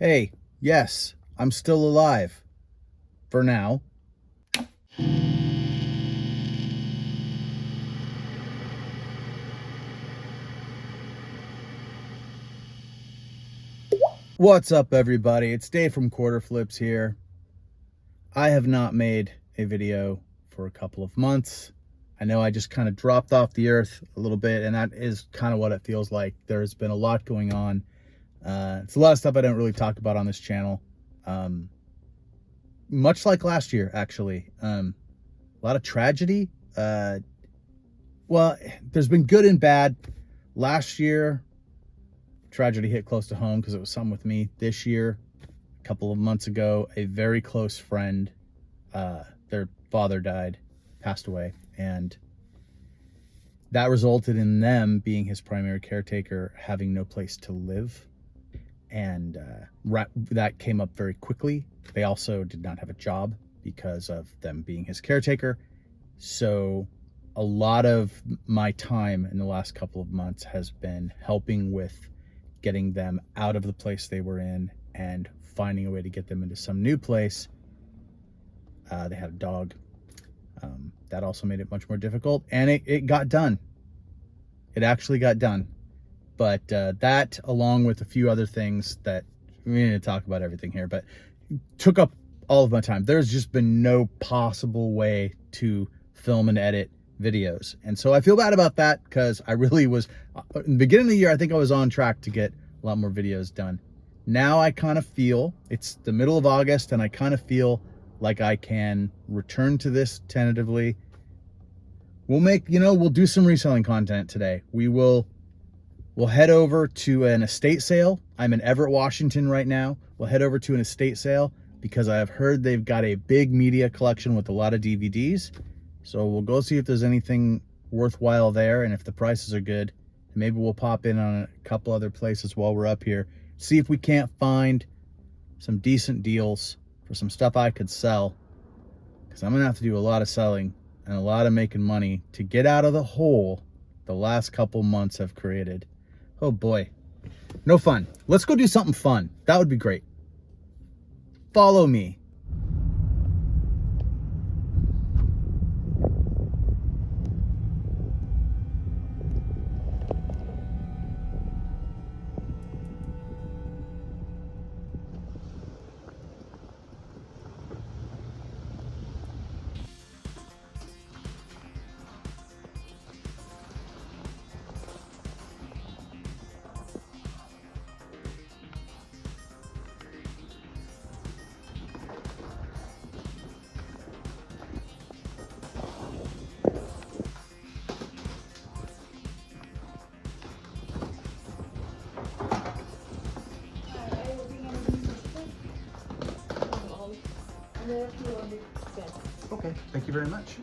Hey, yes, I'm still alive. For now. What's up, everybody? It's Dave from Quarter Flips here. I have not made a video for a couple of months. I know I just kind of dropped off the earth a little bit, and that is kind of what it feels like. There's been a lot going on. It's a lot of stuff I don't really talk about on this channel. Much like last year, actually. A lot of tragedy. Well, there's been good and bad. Last year, tragedy hit close to home because it was something with me. This year, a couple of months ago, a very close friend, their father died, passed away, and that resulted in them being his primary caretaker, having no place to live. And that came up very quickly. They also did not have a job because of them being his caretaker. So a lot of my time in the last couple of months has been helping with getting them out of the place they were in and finding a way to get them into some new place. They had a dog. That also made it much more difficult, and it got done. It actually got done. But that, along with a few other things that we need to talk about everything here, but took up all of my time. There's just been no possible way to film and edit videos. And so I feel bad about that because I really was, in the beginning of the year, I think I was on track to get a lot more videos done. Now I kind of feel, it's the middle of August, and I kind of feel like I can return to this tentatively. We'll do some reselling content today. We'll head over to an estate sale. I'm in Everett, Washington right now. We'll head over to an estate sale because I have heard they've got a big media collection with a lot of DVDs. So we'll go see if there's anything worthwhile there, and if the prices are good, maybe we'll pop in on a couple other places while we're up here. See if we can't find some decent deals for some stuff I could sell, because I'm going to have to do a lot of selling and a lot of making money to get out of the hole the last couple months have created. Oh boy, no fun. Let's go do something fun. That would be great. Follow me. Okay, thank you very much.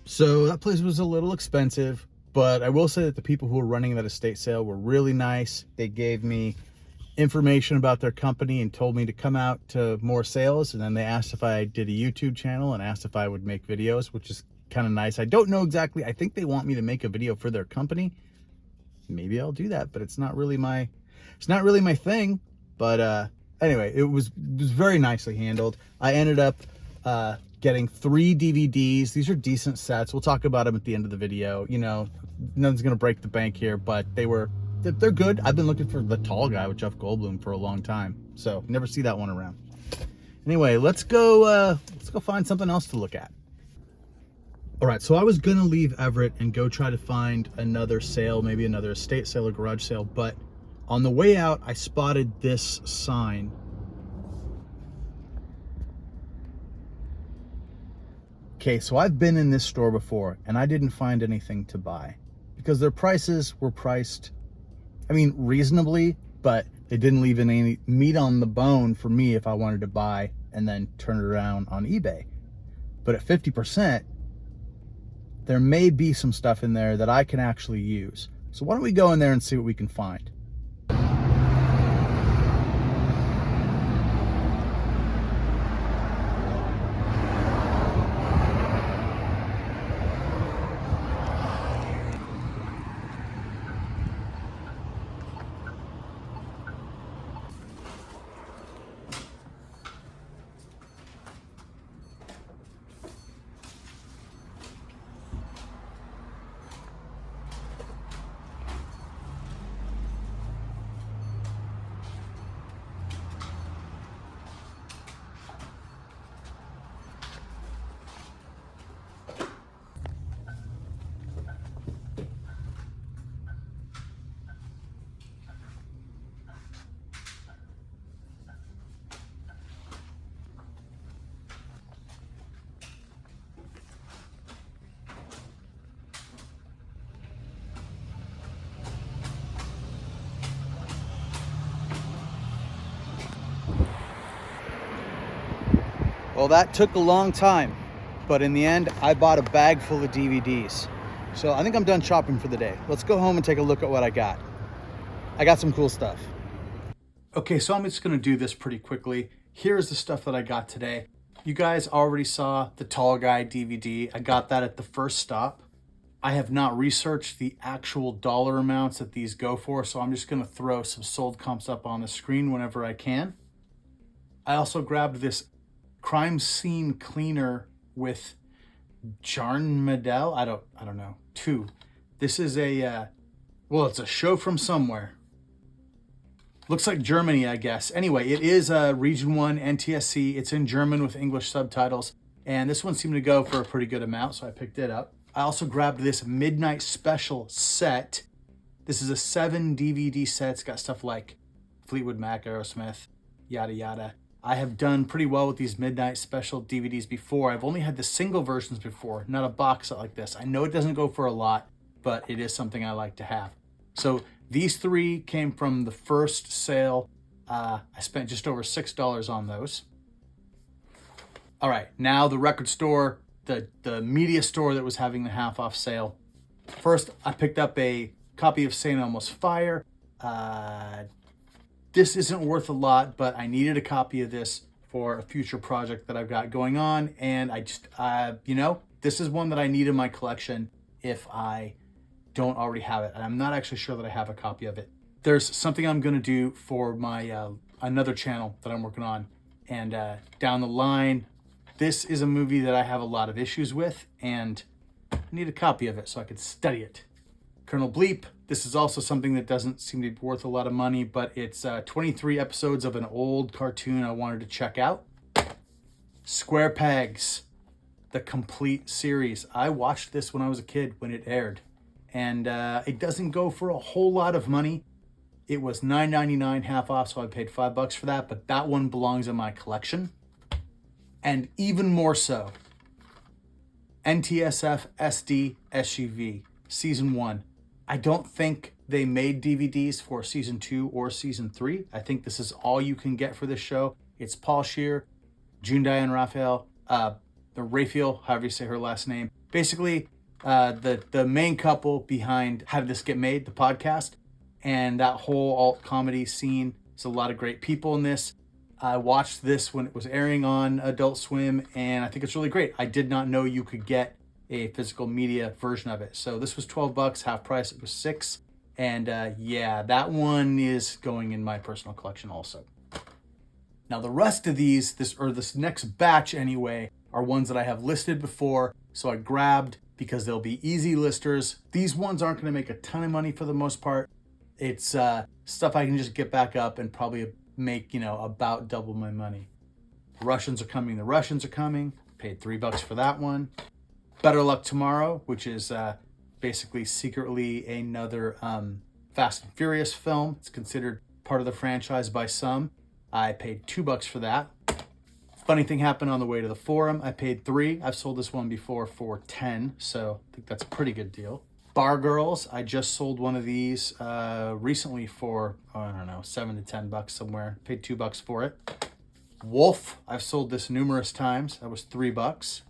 So that place was a little expensive, but I will say that the people who were running that estate sale were really nice. They gave me information about their company and told me to come out to more sales. And then they asked if I did a YouTube channel and asked if I would make videos, which is kind of nice. I don't know exactly. I think they want me to make a video for their company. Maybe I'll do that, but it's not really my thing. But anyway, it was very nicely handled. I ended up getting 3 DVDs. These are decent sets. We'll talk about them at the end of the video. You know, nothing's gonna break the bank here, but they're good. I've been looking for The Tall Guy with Jeff Goldblum for a long time, so never see that one around. Anyway, let's go find something else to look at. All right, so I was gonna leave Everett and go try to find another sale, maybe another estate sale or garage sale, but on the way out, I spotted this sign. Okay, so I've been in this store before and I didn't find anything to buy because their prices were priced, I mean, reasonably, but they didn't leave any meat on the bone for me if I wanted to buy and then turn it around on eBay. But at 50%, there may be some stuff in there that I can actually use. So why don't we go in there and see what we can find? Well, that took a long time, but in the end, I bought a bag full of DVDs. So I think I'm done shopping for the day. Let's go home and take a look at what I got. I got some cool stuff. Okay, so I'm just gonna do this pretty quickly. Here's the stuff that I got today. You guys already saw the Tall Guy DVD. I got that at the first stop. I have not researched the actual dollar amounts that these go for, so I'm just gonna throw some sold comps up on the screen whenever I can. I also grabbed this crime scene cleaner with Jarnmadel. I don't know. 2. This is a well, it's a show from somewhere. Looks like Germany, I guess. Anyway, it is a Region 1 NTSC. It's in German with English subtitles, and this one seemed to go for a pretty good amount, so I picked it up. I also grabbed this Midnight Special set. This is a 7 DVD set. It's got stuff like Fleetwood Mac, Aerosmith, yada yada. I have done pretty well with these Midnight Special DVDs before. I've only had the single versions before, not a box set like this. I know it doesn't go for a lot, but it is something I like to have. So these 3 came from the first sale. I spent just over $6 on those. All right, now the record store, the media store that was having the half off sale. First, I picked up a copy of St. Elmo's Fire. This isn't worth a lot, but I needed a copy of this for a future project that I've got going on. And I just, you know, this is one that I need in my collection if I don't already have it. And I'm not actually sure that I have a copy of it. There's something I'm going to do for my another channel that I'm working on. And down the line, this is a movie that I have a lot of issues with, and I need a copy of it so I could study it. Colonel Bleep. This is also something that doesn't seem to be worth a lot of money, but it's 23 episodes of an old cartoon I wanted to check out. Square Pegs, the complete series. I watched this when I was a kid when it aired, and it doesn't go for a whole lot of money. It was $9.99 half off, so I paid $5 for that, but that one belongs in my collection. And even more so, NTSF SD SUV, Season 1. I don't think they made DVDs for Season 2 or Season 3. I think this is all you can get for this show. It's Paul Scheer, June Diane Raphael, Raphael, however you say her last name. Basically, the main couple behind How Did This Get Made, the podcast, and that whole alt comedy scene. There's a lot of great people in this. I watched this when it was airing on Adult Swim, and I think it's really great. I did not know you could get a physical media version of it. So this was $12, half price, it was $6. And yeah, that one is going in my personal collection also. Now the rest of these, this next batch anyway, are ones that I have listed before. So I grabbed because they'll be easy listers. These ones aren't going to make a ton of money for the most part. It's stuff I can just get back up and probably make, about double my money. The Russians are coming. Paid $3 for that one. Better Luck Tomorrow, which is basically secretly another Fast and Furious film. It's considered part of the franchise by some. I paid $2 for that. Funny thing happened on the way to the forum. I paid $3. I've sold this one before for $10, so I think that's a pretty good deal. Bar Girls, I just sold one of these recently for, I don't know, $7 to $10 somewhere. Paid $2 for it. Wolf, I've sold this numerous times. That was $3.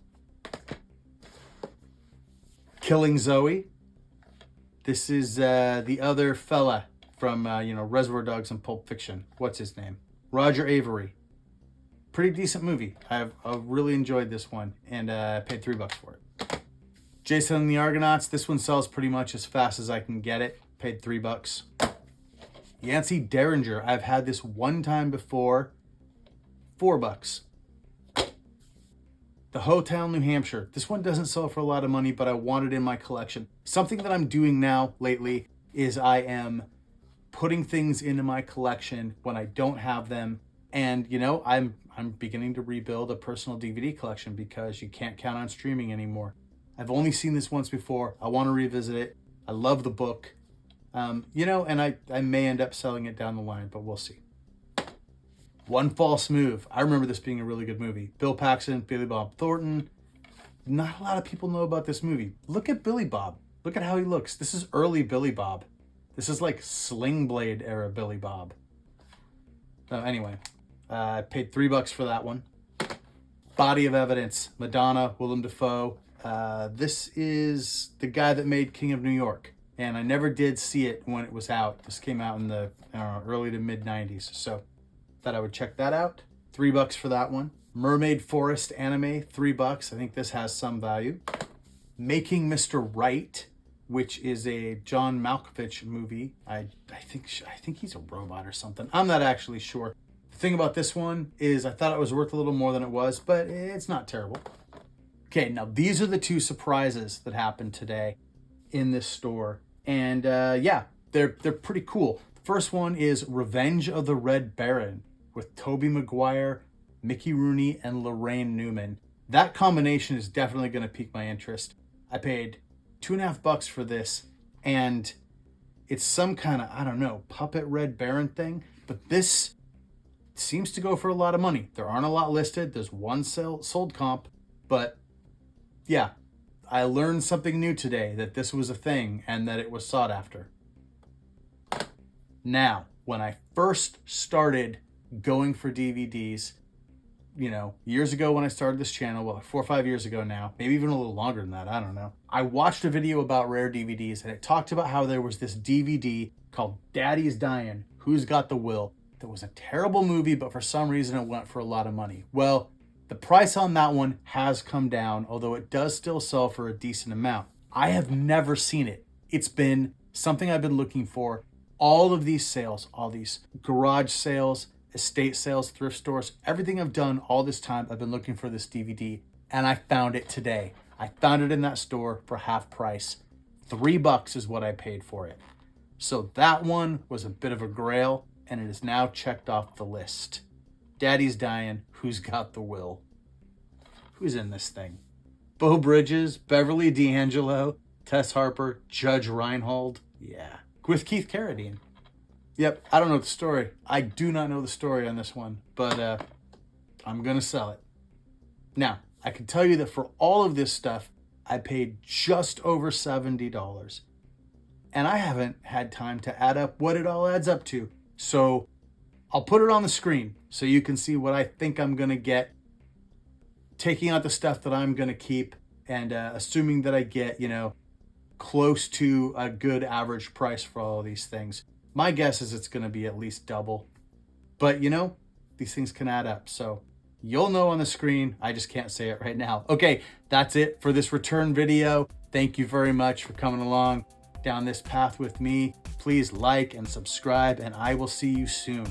Killing Zoe. This is the other fella from, Reservoir Dogs and Pulp Fiction. What's his name? Roger Avery. Pretty decent movie. I've really enjoyed this one, and I paid $3 for it. Jason and the Argonauts. This one sells pretty much as fast as I can get it. Paid $3. Yancey Derringer. I've had this one time before. $4. The Hotel New Hampshire. This one doesn't sell for a lot of money, but I want it in my collection. Something that I'm doing now lately is I am putting things into my collection when I don't have them. And, I'm beginning to rebuild a personal DVD collection because you can't count on streaming anymore. I've only seen this once before. I want to revisit it. I love the book. And I may end up selling it down the line, but we'll see. One False Move. I remember this being a really good movie. Bill Paxton, Billy Bob Thornton. Not a lot of people know about this movie. Look at Billy Bob. Look at how he looks. This is early Billy Bob. This is like Sling Blade era Billy Bob. Anyway, I paid $3 for that one. Body of Evidence. Madonna, Willem Dafoe. This is the guy that made King of New York. And I never did see it when it was out. This came out in the early to mid 90s. So thought I would check that out. $3 for that one. Mermaid Forest anime, $3. I think this has some value. Making Mr. Right, which is a John Malkovich movie. I think he's a robot or something. I'm not actually sure. The thing about this one is I thought it was worth a little more than it was, but it's not terrible. Okay, now these are the two surprises that happened today in this store. And yeah, they're pretty cool. The first one is Revenge of the Red Baron with Tobey Maguire, Mickey Rooney, and Lorraine Newman. That combination is definitely going to pique my interest. I paid $2.50 for this, and it's some kind of, I don't know, puppet Red Baron thing, but this seems to go for a lot of money. There aren't a lot listed. There's one sold comp, but yeah, I learned something new today, that this was a thing and that it was sought after. Now, when I first started going for DVDs, years ago when I started this channel, well, 4 or 5 years ago now, maybe even a little longer than that, I don't know. I watched a video about rare DVDs, and it talked about how there was this DVD called Daddy's Dying, Who's Got the Will? That was a terrible movie, but for some reason it went for a lot of money. Well, the price on that one has come down, although it does still sell for a decent amount. I have never seen it. It's been something I've been looking for. All of these sales, all these garage sales, estate sales, thrift stores, everything I've done all this time, I've been looking for this DVD, and I found it today. I found it in that store for half price. $3 is what I paid for it. So that one was a bit of a grail, and it is now checked off the list. Daddy's Dying, Who's Got the Will? Who's in this thing? Beau Bridges, Beverly D'Angelo, Tess Harper, Judge Reinhold. Yeah. With Keith Carradine. Yep, I don't know the story. I do not know the story on this one, but I'm going to sell it. Now, I can tell you that for all of this stuff, I paid just over $70. And I haven't had time to add up what it all adds up to. So I'll put it on the screen so you can see what I think I'm going to get, taking out the stuff that I'm going to keep, and assuming that I get, close to a good average price for all of these things. My guess is it's going to be at least double. But you know, these things can add up. So you'll know on the screen. I just can't say it right now. Okay, that's it for this return video. Thank you very much for coming along down this path with me. Please like and subscribe, and I will see you soon.